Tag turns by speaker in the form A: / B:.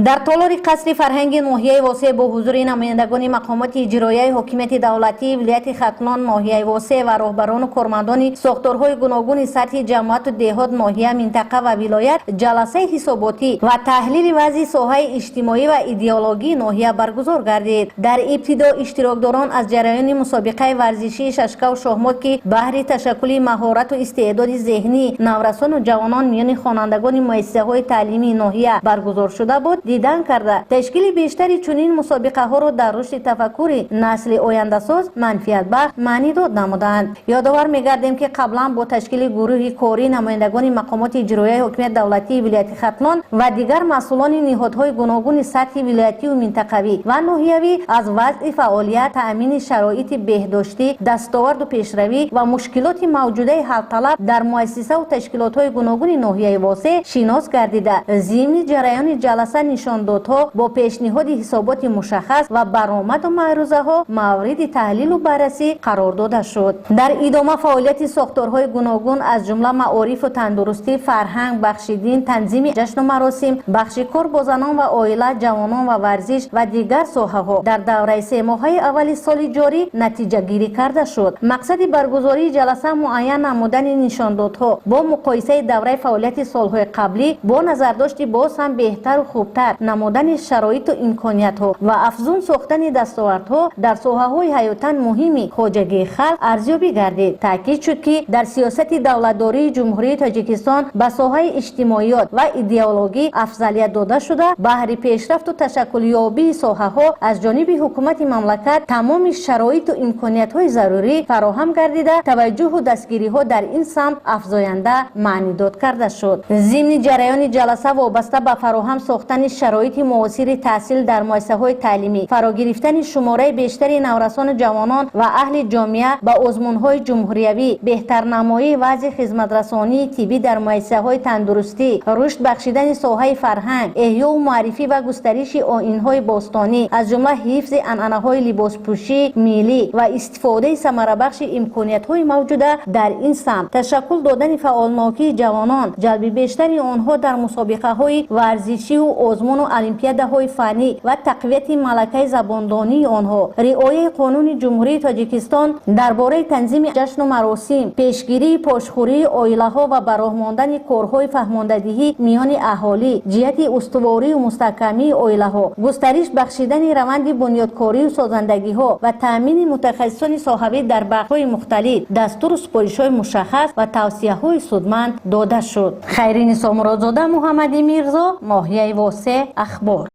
A: در تالار قصر فرهنگ ناحیه واسع با حضور نمایندگان مقامات اجرایی حکومت دولتی ولایت ختلان ناحیه واسع و راهبران و کارمندان ساختارهای گوناگون سطح جماعت و دهات ناحیه منطقه و ولایت جلسه حساباتی و تحلیل وضع ساحه اجتماعی و ایدئولوژی ناحیه برگزار گردید. در ابتدا اشتراکداران از جریان مسابقه ورزشی ششکا و شاهمات که بهر تشکل مهارت و استعداد ذهنی نورسان و جوانان میان خوانندگان مؤسسه‌های تعلیمی ناحیه برگزار شده بود دیدن کرده تشکیل بیشتری چنین مسابقه ها را در رشد تفکر نسل آینده ساز منفعت بخش معنی داد نمودند. یادآور می‌گردیم که قبلا با تشکیل گروه کاری نمایندگان مقامات اجرایی حکومت دولتی ولایت ختلان و دیگر مسئولان نهادهای گوناگون سطح ولایتی و منطقوی و ناحیوی از وضع فعالیت، تأمین شرایط بهداشتی، دستاورد و پیشروی و مشکلات موجوده حل طلب در مؤسسه و تشکیلات‌های گوناگون ناحیه واسع شناس گردیده. ضمن جریان جلسه نشاندادها با پیشنهاد حسابات مشخص و برآمد و معروضه‌ها مورد تحلیل و بررسی قرار داده شد. در ادامه فعالیت ساختارهای گوناگون از جمله معارف و تندرستی، فرهنگ، بخش دین، تنظیم جشن و مراسم، بخش کار با زنان و عائله، جوانان و ورزش و دیگر ساحه‌ها در دوره 3 ماهه اول سال جاری نتیجه گیری کرده شد. مقصد برگزاری جلسه معین نمودن نشاندادها با مقایسه دوره فعالیت سالهای قبلی با نظرداشت باز هم بهتر و خوبتر نمودن شرایط و امکانیت‌ها و افزون ساختن دستاوردها در ساحه‌های حیاتاً مهم خواجگی خلق ارزیابی گردید. تاکید شد که در سیاست دولتداری جمهوری تاجیکستان به ساحه اجتماعیات و ایدئولوژی افضلیت داده شده بهر پیشرفت و تشکل یابی ساحه‌ها از جانب حکومت مملکت تمام شرایط و امکانیت‌های ضروری فراهم گردیده توجه و دستگیری‌ها در این سمت افزاینده معنی داد کرده شد. ضمن جریان جلسه وابسته به فراهم ساختن شرایط معاصر تحصیل در مؤسسه‌های تعلیمی، فرا گرفتن شماره بیشتری نورسان جوانان و اهل جامعه به آزمون‌های جمهوریوی، بهتر نمایی وضع خدمت‌رسانی طبی در مؤسسه‌های تندرستی، رشد بخشیدن ساحه فرهنگ، احیا و معرفی و گسترش آیین‌های باستانی از جمله حفظ عنعنه‌های لباسپوشی ملی و استفاده ثمره‌بخش امکانیت‌های موجوده در این سمت، تشکل دادن فعالناکی جوانان، جلب بیشتر آنها در مسابقه‌های ورزشی و آزمون و المپیادهای فنی و تقویت ملکه زباندانی آنها، رعایت قانون جمهوری تاجیکستان درباره تنظیم جشن و مراسم، پیشگیری پاشخوری عائله‌ها و براه ماندن کارهای فهماندهی میان اهالی، جهت استواری و مستحکمی عائله‌ها، گسترش بخشیدن روند بنیادکاری و سازندگی‌ها و تامین متخصصان صاحب در بخش‌های مختلف، دستور و سپارش‌های مشخص و توصیه‌های سودمند داده شد. خیرین سامرازاده محمدی میرزا، ناحیه واسع اخبار.